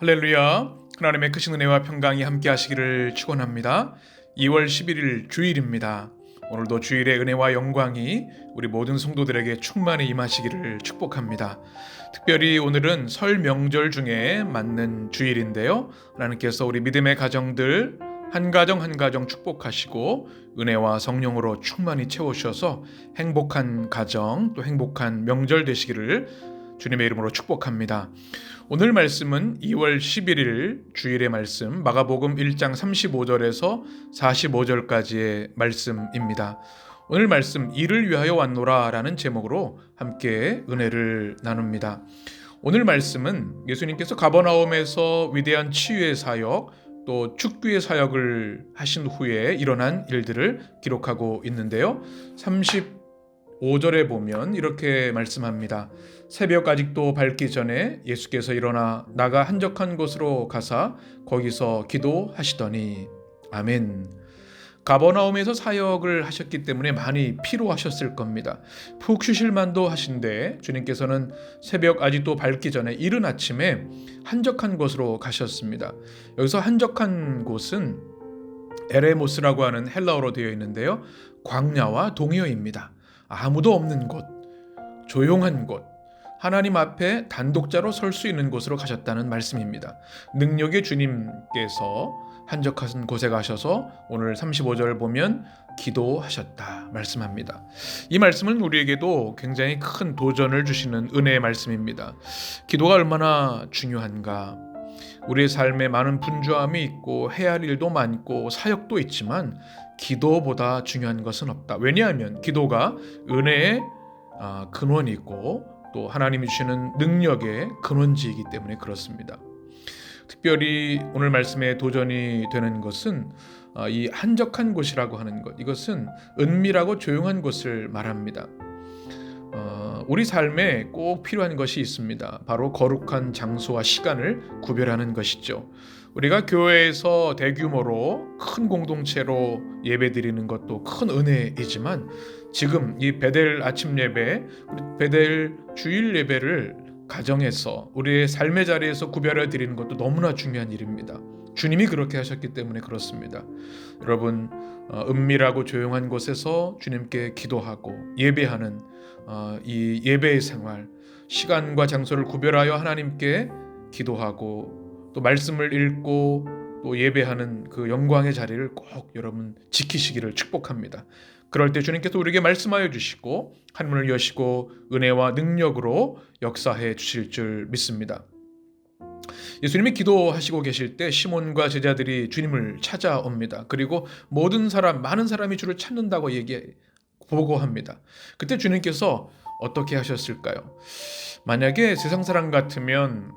할렐루야. 하나님의 크신 은혜와 평강이 함께 하시기를 축원합니다. 2월 11일 주일입니다. 오늘도 주일의 은혜와 영광이 우리 모든 성도들에게 충만히 임하시기를 축복합니다. 특별히 오늘은 설 명절 중에 맞는 주일인데요. 하나님께서 우리 믿음의 가정들 한 가정 한 가정 축복하시고 은혜와 성령으로 충만히 채우셔서 행복한 가정 또 행복한 명절 되시기를 주님의 이름으로 축복합니다. 오늘 말씀은 2월 11일 주일의 말씀 마가복음 1장 35절에서 45절까지의 말씀입니다. 오늘 말씀 이를 위하여 왔노라 라는 제목으로 함께 은혜를 나눕니다. 오늘 말씀은 예수님께서 가버나움에서 위대한 치유의 사역 또 축구의 사역을 하신 후에 일어난 일들을 기록하고 있는데요. 35절에 보면 이렇게 말씀합니다. 새벽 아직도 밝기 전에 예수께서 일어나 나가 한적한 곳으로 가사 거기서 기도하시더니 아멘. 가버나움에서 사역을 하셨기 때문에 많이 피로하셨을 겁니다. 푹 쉬실 만도 하신데 주님께서는 새벽 아직도 밝기 전에 이른 아침에 한적한 곳으로 가셨습니다. 여기서 한적한 곳은 에레모스라고 하는 헬라어로 되어 있는데요. 광야와 동해입니다. 아무도 없는 곳, 조용한 곳, 하나님 앞에 단독자로 설 수 있는 곳으로 가셨다는 말씀입니다. 능력의 주님께서 한적한 곳에 가셔서 오늘 35절을 보면 기도하셨다 말씀합니다. 이 말씀은 우리에게도 굉장히 큰 도전을 주시는 은혜의 말씀입니다. 기도가 얼마나 중요한가. 우리의 삶에 많은 분주함이 있고 해야 할 일도 많고 사역도 있지만 기도보다 중요한 것은 없다. 왜냐하면 기도가 은혜의 근원이고 또 하나님이 주시는 능력의 근원지이기 때문에 그렇습니다. 특별히 오늘 말씀에 도전이 되는 것은 이 한적한 곳이라고 하는 것, 이것은 은밀하고 조용한 곳을 말합니다. 우리 삶에 꼭 필요한 것이 있습니다. 바로 거룩한 장소와 시간을 구별하는 것이죠. 우리가 교회에서 대규모로 큰 공동체로 예배드리는 것도 큰 은혜이지만 지금 이 베델 아침 예배, 베델 주일 예배를 가정에서 우리의 삶의 자리에서 구별해 드리는 것도 너무나 중요한 일입니다. 주님이 그렇게 하셨기 때문에 그렇습니다. 여러분, 은밀하고 조용한 곳에서 주님께 기도하고 예배하는 이 예배의 생활, 시간과 장소를 구별하여 하나님께 기도하고 또 말씀을 읽고 또 예배하는 그 영광의 자리를 꼭 여러분 지키시기를 축복합니다. 그럴 때 주님께서 우리에게 말씀하여 주시고 한문을 여시고 은혜와 능력으로 역사해 주실 줄 믿습니다. 예수님이 기도하시고 계실 때 시몬과 제자들이 주님을 찾아옵니다. 그리고 많은 사람이 주를 찾는다고 보고합니다. 그때 주님께서 어떻게 하셨을까요? 만약에 세상 사람 같으면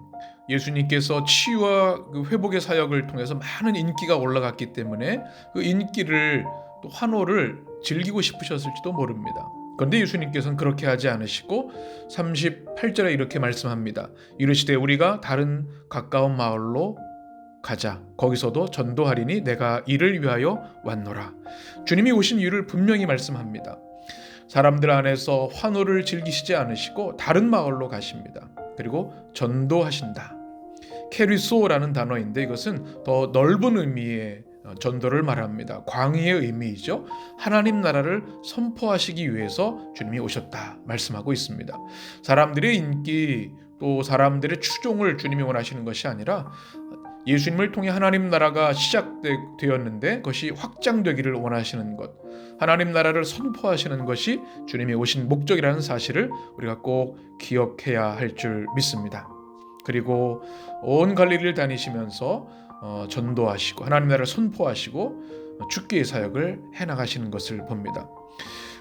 예수님께서 치유와 그 회복의 사역을 통해서 많은 인기가 올라갔기 때문에 그 인기를 또 환호를 즐기고 싶으셨을지도 모릅니다. 그런데 예수님께서는 그렇게 하지 않으시고 38절에 이렇게 말씀합니다. 이르시되 우리가 다른 가까운 마을로 가자. 거기서도 전도하리니 내가 이를 위하여 왔노라. 주님이 오신 이유를 분명히 말씀합니다. 사람들 안에서 환호를 즐기시지 않으시고 다른 마을로 가십니다. 그리고 전도하신다. 케리소라는 단어인데 이것은 더 넓은 의미의 전도를 말합니다. 광의의 의미이죠. 하나님 나라를 선포하시기 위해서 주님이 오셨다 말씀하고 있습니다. 사람들의 인기 또 사람들의 추종을 주님이 원하시는 것이 아니라 예수님을 통해 하나님 나라가 시작되었는데 그것이 확장되기를 원하시는 것, 하나님 나라를 선포하시는 것이 주님이 오신 목적이라는 사실을 우리가 꼭 기억해야 할 줄 믿습니다. 그리고 온 갈릴리를 다니시면서 전도하시고 하나님 나라를 선포하시고 축기의 사역을 해나가시는 것을 봅니다.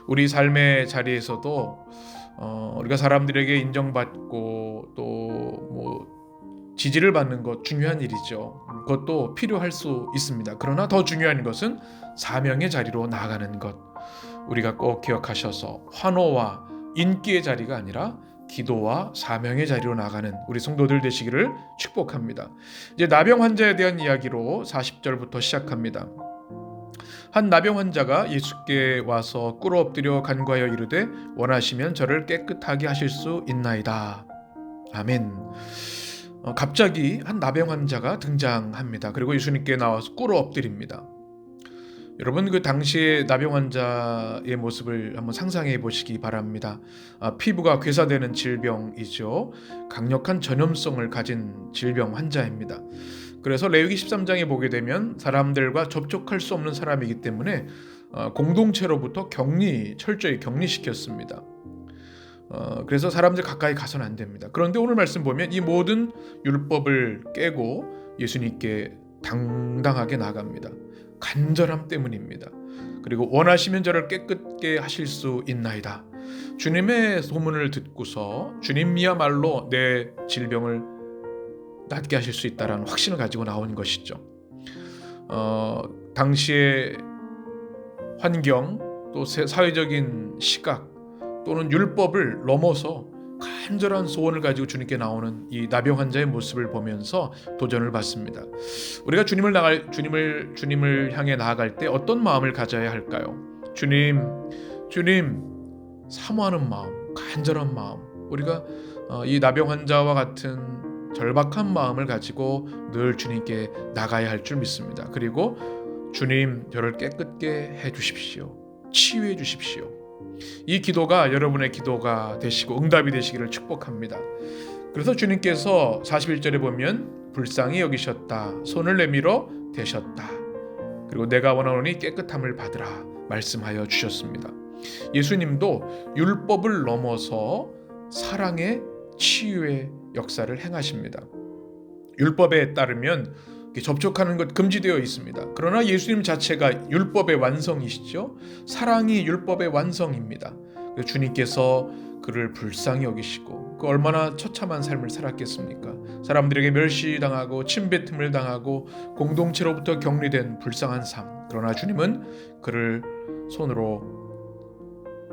우리 삶의 자리에서도 우리가 사람들에게 인정받고 또 지지를 받는 것 중요한 일이죠. 그것도 필요할 수 있습니다. 그러나 더 중요한 것은 사명의 자리로 나아가는 것. 우리가 꼭 기억하셔서 환호와 인기의 자리가 아니라 기도와 사명의 자리로 나가는 우리 성도들 되시기를 축복합니다. 이제 나병 환자에 대한 이야기로 40절부터 시작합니다. 한 나병 환자가 예수께 와서 꿇어 엎드려 간구하여 이르되 원하시면 저를 깨끗하게 하실 수 있나이다. 아멘. 갑자기 한 나병 환자가 등장합니다. 그리고 예수님께 나와서 꿇어 엎드립니다. 여러분, 그 당시의 나병 환자의 모습을 한번 상상해 보시기 바랍니다. 피부가 괴사되는 질병이죠. 강력한 전염성을 가진 질병 환자입니다. 그래서 레위기 13장에 보게 되면 사람들과 접촉할 수 없는 사람이기 때문에 공동체로부터 철저히 격리시켰습니다. 그래서 사람들 가까이 가서는 안 됩니다. 그런데 오늘 말씀 보면 이 모든 율법을 깨고 예수님께 당당하게 나갑니다. 간절함 때문입니다. 그리고 원하시면 저를 깨끗게 하실 수 있나이다. 주님의 소문을 듣고서 주님이야말로 내 질병을 낫게 하실 수 있다라는 확신을 가지고 나온 것이죠. 당시의 환경, 또 사회적인 시각 또는 율법을 넘어서 간절한 소원을 가지고 주님께 나오는 이 나병 환자의 모습을 보면서 도전을 받습니다. 우리가 주님을 향해 나아갈 때 어떤 마음을 가져야 할까요? 주님 사모하는 마음, 간절한 마음. 우리가 이 나병 환자와 같은 절박한 마음을 가지고 늘 주님께 나가야 할 줄 믿습니다. 그리고 주님, 저를 깨끗게 해 주십시오. 치유해 주십시오. 이 기도가 여러분의 기도가 되시고 응답이 되시기를 축복합니다. 그래서 주님께서 41절에 보면 불쌍히 여기셨다. 손을 내밀어 대셨다. 그리고 내가 원하노니 깨끗함을 받으라 말씀하여 주셨습니다. 예수님도 율법을 넘어서 사랑의 치유의 역사를 행하십니다. 율법에 따르면 접촉하는 것 금지되어 있습니다. 그러나 예수님 자체가 율법의 완성이시죠. 사랑이 율법의 완성입니다. 주님께서 그를 불쌍히 여기시고 그 얼마나 처참한 삶을 살았겠습니까? 사람들에게 멸시당하고 침뱉음을 당하고 공동체로부터 격리된 불쌍한 삶. 그러나 주님은 그를 손으로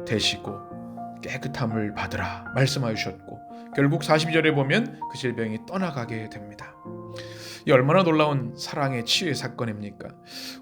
대시고 깨끗함을 받으라 말씀하여 주셨고 결국 42절에 보면 그 질병이 떠나가게 됩니다. 이 얼마나 놀라운 사랑의 치유의 사건입니까?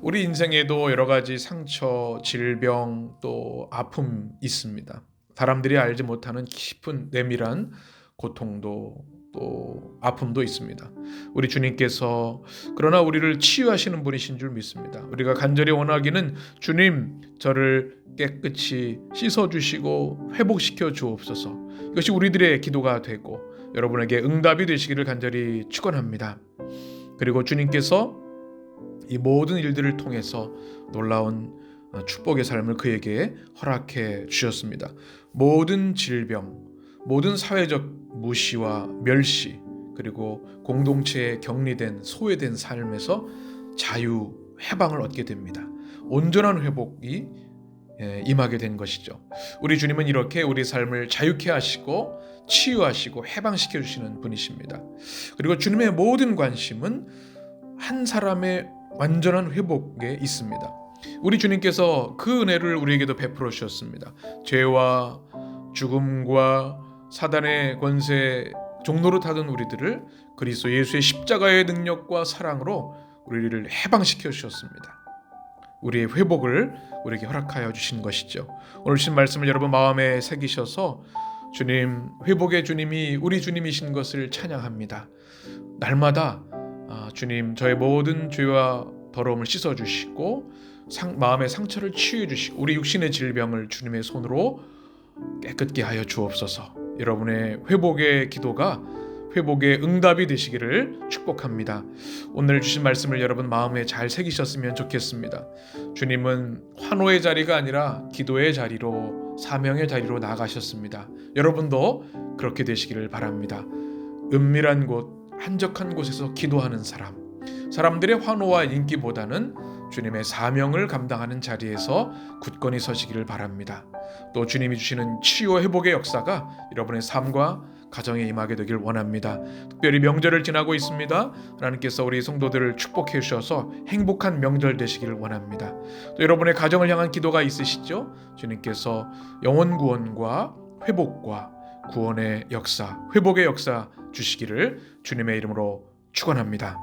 우리 인생에도 여러 가지 상처, 질병, 또 아픔 있습니다. 사람들이 알지 못하는 깊은 내밀한 고통도 또 아픔도 있습니다. 우리 주님께서 그러나 우리를 치유하시는 분이신 줄 믿습니다. 우리가 간절히 원하기는 주님, 저를 깨끗이 씻어주시고 회복시켜 주옵소서. 이것이 우리들의 기도가 되고 여러분에게 응답이 되시기를 간절히 축원합니다. 그리고 주님께서 이 모든 일들을 통해서 놀라운 축복의 삶을 그에게 허락해 주셨습니다. 모든 질병, 모든 사회적 무시와 멸시, 그리고 공동체에 격리된 소외된 삶에서 자유, 해방을 얻게 됩니다. 온전한 회복이 임하게 된 것이죠. 우리 주님은 이렇게 우리 삶을 자유케 하시고 치유하시고 해방시켜 주시는 분이십니다. 그리고 주님의 모든 관심은 한 사람의 완전한 회복에 있습니다. 우리 주님께서 그 은혜를 우리에게도 베풀어 주셨습니다. 죄와 죽음과 사단의 권세 종로로 타던 우리들을 그리스도 예수의 십자가의 능력과 사랑으로 우리를 해방시켜 주셨습니다. 우리의 회복을 우리에게 허락하여 주신 것이죠. 오늘 주신 말씀을 여러분 마음에 새기셔서 주님, 회복의 주님이 우리 주님이신 것을 찬양합니다. 날마다 주님, 저의 모든 죄와 더러움을 씻어주시고 마음의 상처를 치유해주시고 우리 육신의 질병을 주님의 손으로 깨끗게 하여 주옵소서. 여러분의 회복의 기도가 회복의 응답이 되시기를 축복합니다. 오늘 주신 말씀을 여러분 마음에 잘 새기셨으면 좋겠습니다. 주님은 환호의 자리가 아니라 기도의 자리로, 사명의 자리로 나아가셨습니다. 여러분도 그렇게 되시기를 바랍니다. 은밀한 곳, 한적한 곳에서 기도하는 사람들의 환호와 인기보다는 주님의 사명을 감당하는 자리에서 굳건히 서시기를 바랍니다. 또 주님이 주시는 치유와 회복의 역사가 여러분의 삶과 가정에 임하게 되길 원합니다. 특별히 명절을 지나고 있습니다. 하나님께서 우리 성도들을 축복해 주셔서 행복한 명절 되시기를 원합니다. 또 여러분의 가정을 향한 기도가 있으시죠? 주님께서 영혼 구원과 회복과 구원의 역사, 회복의 역사 주시기를 주님의 이름으로 축원합니다.